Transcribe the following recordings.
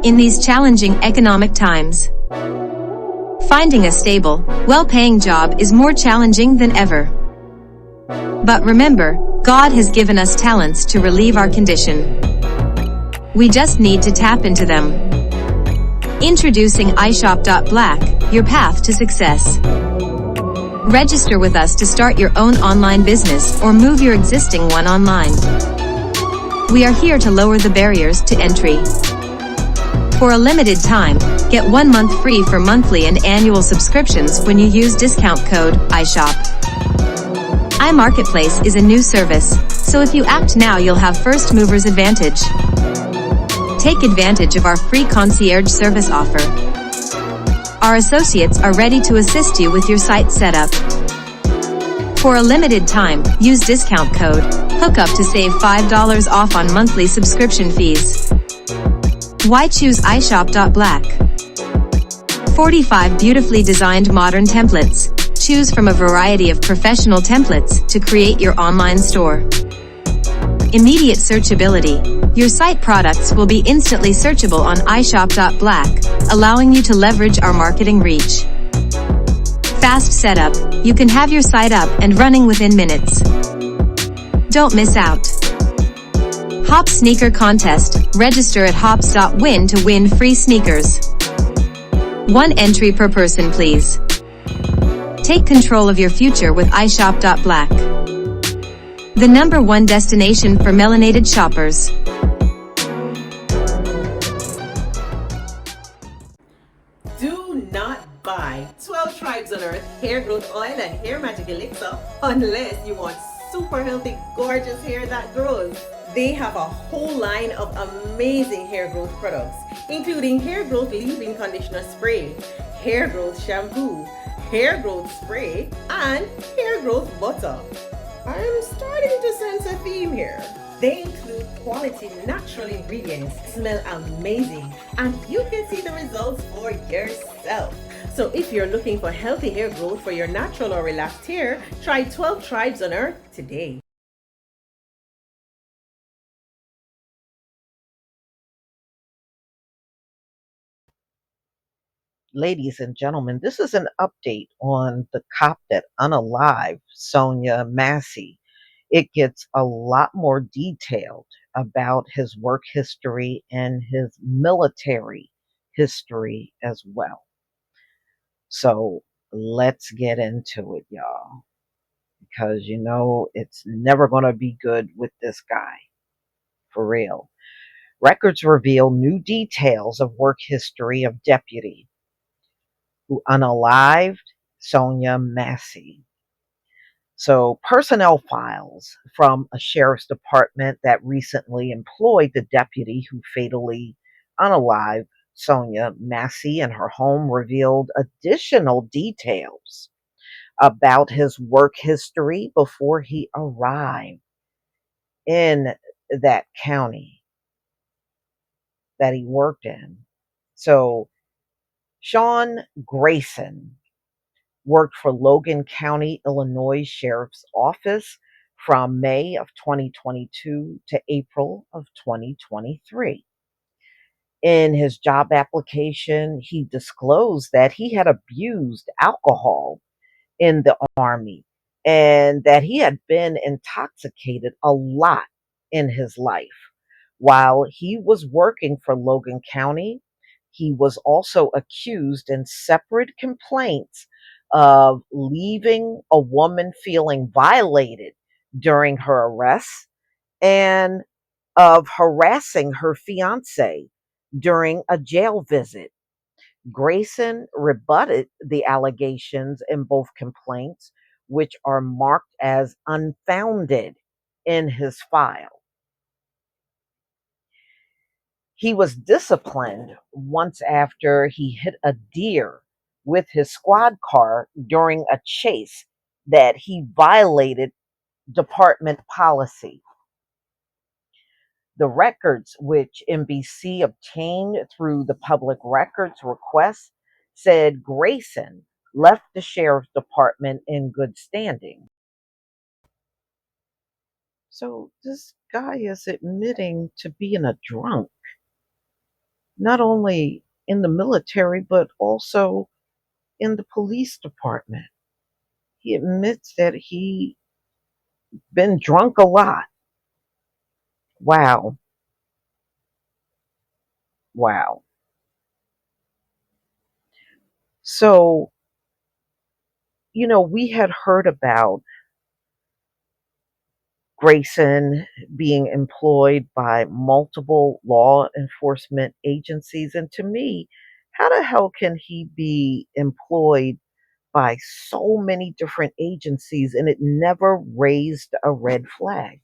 In these challenging economic times, finding a stable, well-paying job is more challenging than ever. But remember, God has given us talents to relieve our condition. We just need to tap into them. Introducing iShop.Black, your path to success. Register with us to start your own online business or move your existing one online. We are here to lower the barriers to entry. For a limited time, get 1 month free for monthly and annual subscriptions when you use discount code iShop. iMarketplace is a new service, so if you act now you'll have first mover's advantage. Take advantage of our free concierge service offer. Our associates are ready to assist you with your site setup. For a limited time, use discount code HOOKUP to save $5 off on monthly subscription fees. Why choose iShop.Black? 45 beautifully designed modern templates. Choose from a variety of professional templates to create your online store. Immediate searchability. Your site products will be instantly searchable on iShop.Black, allowing you to leverage our marketing reach. Fast setup. You can have your site up and running within minutes. Don't miss out. Hop Sneaker Contest. Register at hops.win to win free sneakers. 1 entry per person, please. Take control of your future with iShop.Black. The #1 destination for melanated shoppers. Do not buy 12 Tribes on Earth hair growth oil and hair magic elixir unless you want super healthy, gorgeous hair that grows. They have a whole line of amazing hair growth products, including hair growth leave-in conditioner spray, hair growth shampoo, hair growth spray, and hair growth butter. I'm starting to sense a theme here. They include quality natural ingredients, smell amazing, and you can see the results for yourself. So if you're looking for healthy hair growth for your natural or relaxed hair, try 12 Tribes on Earth today. Ladies and gentlemen, this is an update on the cop that unalived Sonya Massey. It gets a lot more detailed about his work history and his military history as well. So let's get into it, y'all, because it's never going to be good with this guy, for real. Records reveal new details of work history of deputy who unalived Sonya Massey. So, personnel files from a sheriff's department that recently employed the deputy who fatally unalived Sonya Massey in her home revealed additional details about his work history before he arrived in that county that he worked in. So, Sean Grayson worked for Logan County, Illinois Sheriff's Office from May of 2022 to April of 2023. In his job application, he disclosed that he had abused alcohol in the Army and that he had been intoxicated a lot in his life. While he was working for Logan County, he was also accused in separate complaints of leaving a woman feeling violated during her arrest and of harassing her fiance during a jail visit. Grayson rebutted the allegations in both complaints, which are marked as unfounded in his file. He was disciplined once after he hit a deer with his squad car during a chase that he violated department policy. The records which NBC obtained through the public records request said Grayson left the sheriff's department in good standing. So this guy is admitting to being a drunk. not only in the military, but also in the police department. He admits that he been drunk a lot. Wow. Wow. So, we had heard about Grayson being employed by multiple law enforcement agencies. And to me, how the hell can he be employed by so many different agencies and it never raised a red flag?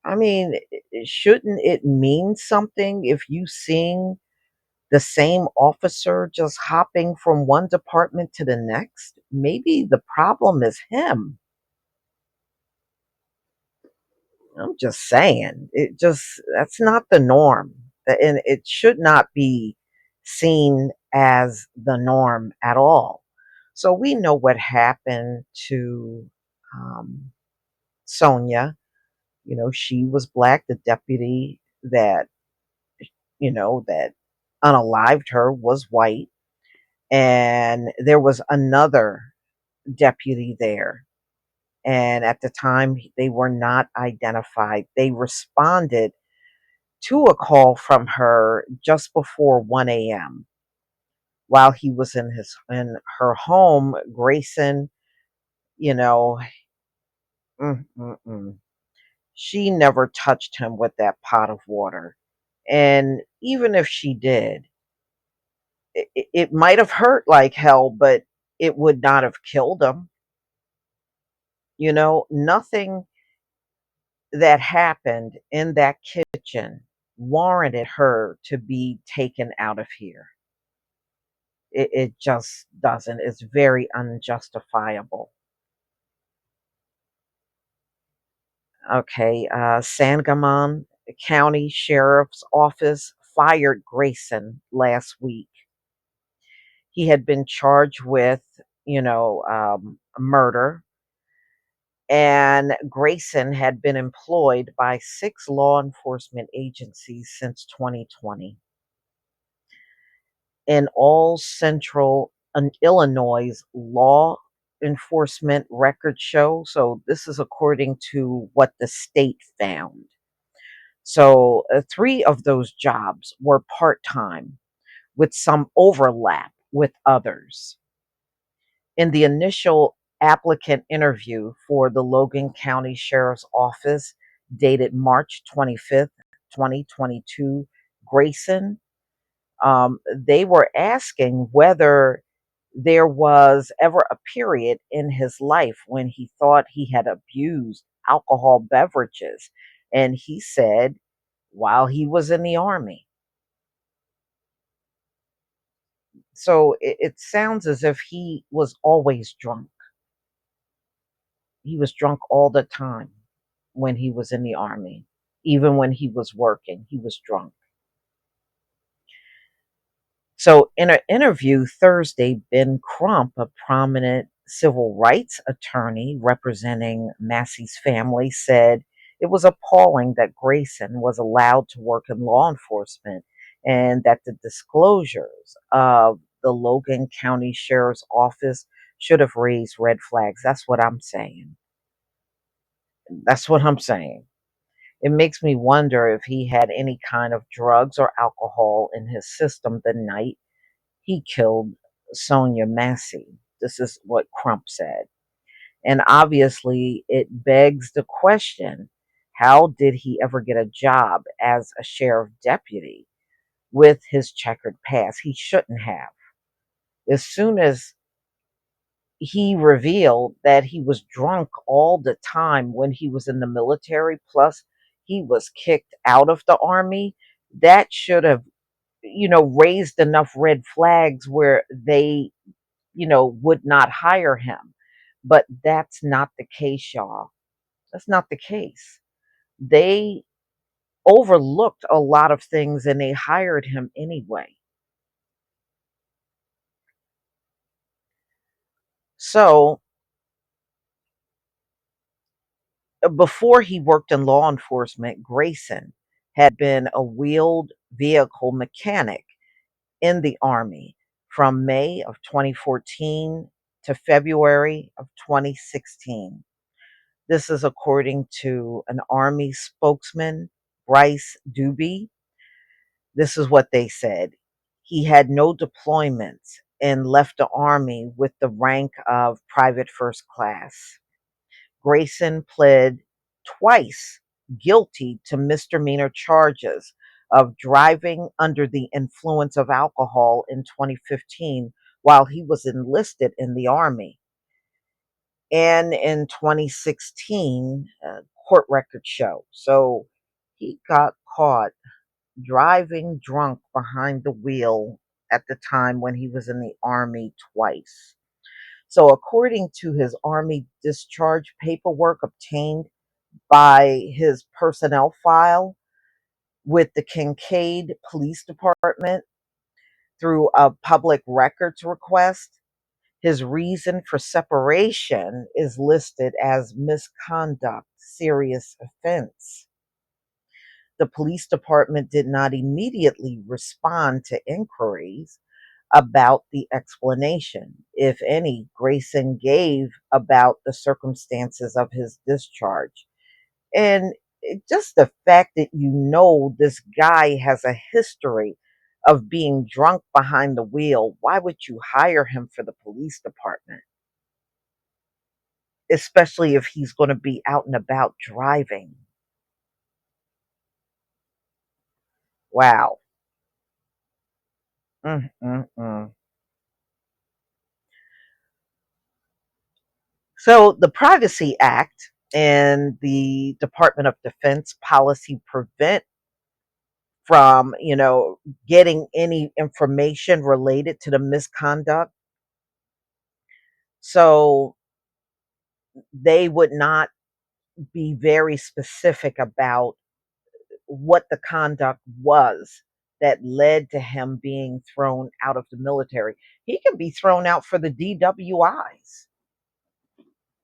I mean, shouldn't it mean something if you seeing the same officer just hopping from one department to the next? Maybe the problem is him. I'm just saying, that's not the norm. And it should not be seen as the norm at all. So we know what happened to um, Sonya. She was black. The deputy that unalived her was white. And there was another deputy there. And at the time, they were not identified. They responded to a call from her just before 1 a.m. while he was in her home. Grayson, you know, mm, mm, mm. She never touched him with that pot of water. And even if she did, it might have hurt like hell, but it would not have killed him. Nothing that happened in that kitchen warranted her to be taken out of here. It just doesn't. It's very unjustifiable. Okay, Sangamon County Sheriff's Office fired Grayson last week. He had been charged with, murder, and Grayson had been employed by 6 law enforcement agencies since 2020. In all central Illinois law enforcement records show. So, this is according to what the state found. So, 3 of those jobs were part time with some overlap with others. In the initial applicant interview for the Logan County Sheriff's Office, dated March 25th, 2022, Grayson, they were asking whether there was ever a period in his life when he thought he had abused alcohol beverages. And he said, while he was in the army. So it sounds as if he was always drunk. He was drunk all the time when he was in the army. Even when he was working, he was drunk. So, in an interview Thursday, Ben Crump, a prominent civil rights attorney representing Massey's family, said it was appalling that Grayson was allowed to work in law enforcement and that the disclosures of the Logan County Sheriff's Office should have raised red flags. That's what I'm saying. That's what I'm saying. It makes me wonder if he had any kind of drugs or alcohol in his system the night he killed Sonya Massey. This is what Crump said. And obviously, it begs the question, how did he ever get a job as a sheriff deputy with his checkered past? He shouldn't have. As soon as he revealed that he was drunk all the time when he was in the military, plus he was kicked out of the army, that should have, raised enough red flags where they would not hire him. But that's not the case, y'all. That's not the case. They overlooked a lot of things and they hired him anyway. So, before he worked in law enforcement, Grayson had been a wheeled vehicle mechanic in the Army from May of 2014 to February of 2016. This is according to an Army spokesman, Bryce Doobie. This is what they said. He had no deployments and left the Army with the rank of private first class. Grayson pled twice guilty to misdemeanor charges of driving under the influence of alcohol in 2015 while he was enlisted in the Army. And in 2016, court records show. So he got caught driving drunk behind the wheel at the time when he was in the Army twice. So, according to his Army discharge paperwork obtained by his personnel file with the Kincaid Police Department through a public records request, his reason for separation is listed as misconduct, serious offense. The police department did not immediately respond to inquiries about the explanation, if any, Grayson gave about the circumstances of his discharge. And just the fact that this guy has a history of being drunk behind the wheel, why would you hire him for the police department? Especially if he's going to be out and about driving. Wow. Mm-mm-mm. So the Privacy Act and the Department of Defense policy prevent from, getting any information related to the misconduct. So they would not be very specific about what the conduct was that led to him being thrown out of the military. He can be thrown out for the DWIs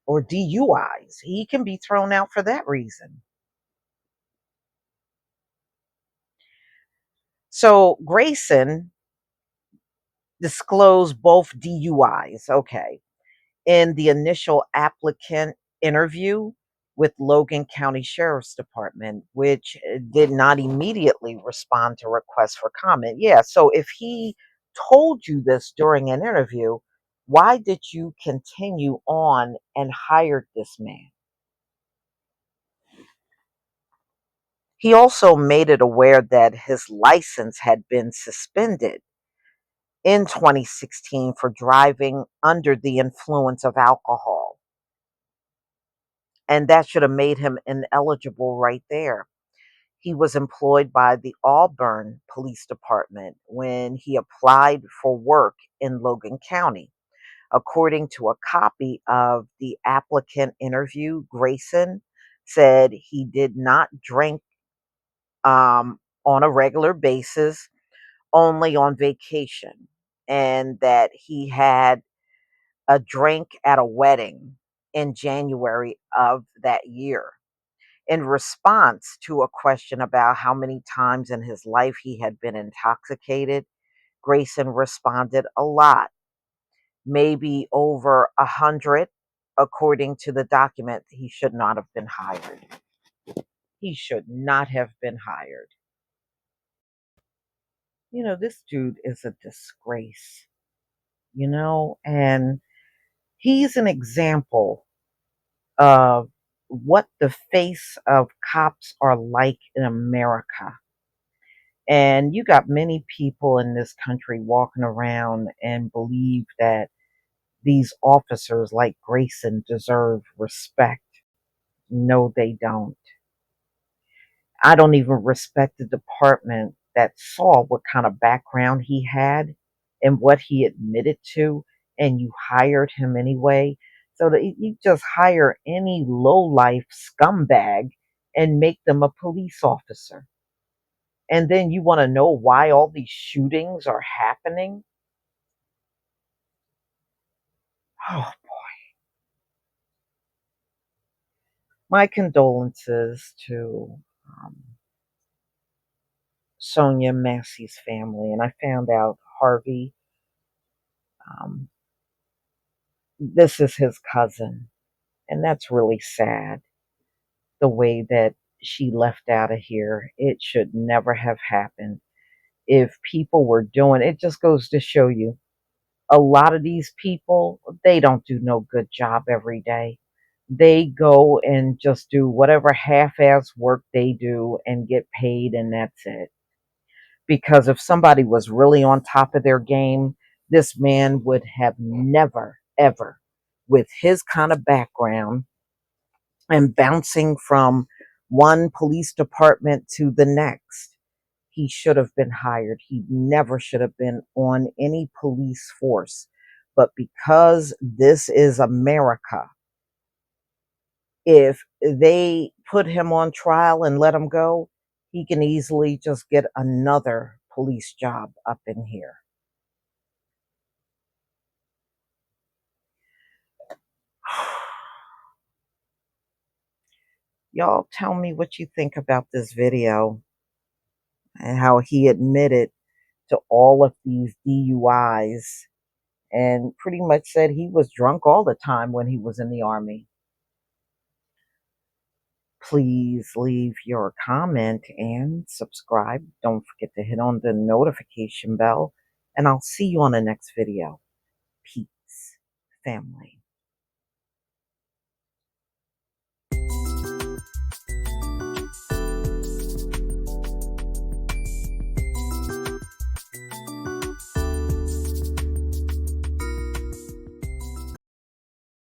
or DUIs. He can be thrown out for that reason. So Grayson disclosed both DUIs, okay, in the initial applicant interview with Logan County Sheriff's Department, which did not immediately respond to requests for comment. Yeah, so if he told you this during an interview, why did you continue on and hired this man? He also made it aware that his license had been suspended in 2016 for driving under the influence of alcohol. And that should have made him ineligible right there. He was employed by the Auburn Police Department when he applied for work in Logan County. According to a copy of the applicant interview, Grayson said he did not drink on a regular basis, only on vacation, and that he had a drink at a wedding in January of that year. In response to a question about how many times in his life he had been intoxicated, Grayson responded a lot, maybe over 100. According to the document, he should not have been hired. He should not have been hired. This dude is a disgrace, and he's an example of what the face of cops are like in America. And you got many people in this country walking around and believe that these officers like Grayson deserve respect. No, they don't. I don't even respect the department that saw what kind of background he had and what he admitted to, and you hired him anyway. So that you just hire any low-life scumbag and make them a police officer. And then you want to know why all these shootings are happening? Oh, my condolences to um, Sonya Massey's family, and I found out Harvey, um, this is his cousin, and that's really sad. The way that she left out of here, it should never have happened. If people were doing it, just goes to show you a lot of these people, they don't do no good job every day. They go and just do whatever half-ass work they do and get paid, and that's it. Because if somebody was really on top of their game, this man would have never, ever, with his kind of background and bouncing from one police department to the next, he should have been hired. He never should have been on any police force. But because this is America, if they put him on trial and let him go, he can easily just get another police job up in here. Y'all tell me what you think about this video and how he admitted to all of these DUIs and pretty much said he was drunk all the time when he was in the Army. Please leave your comment and subscribe. Don't forget to hit on the notification bell, and I'll see you on the next video. Peace, family.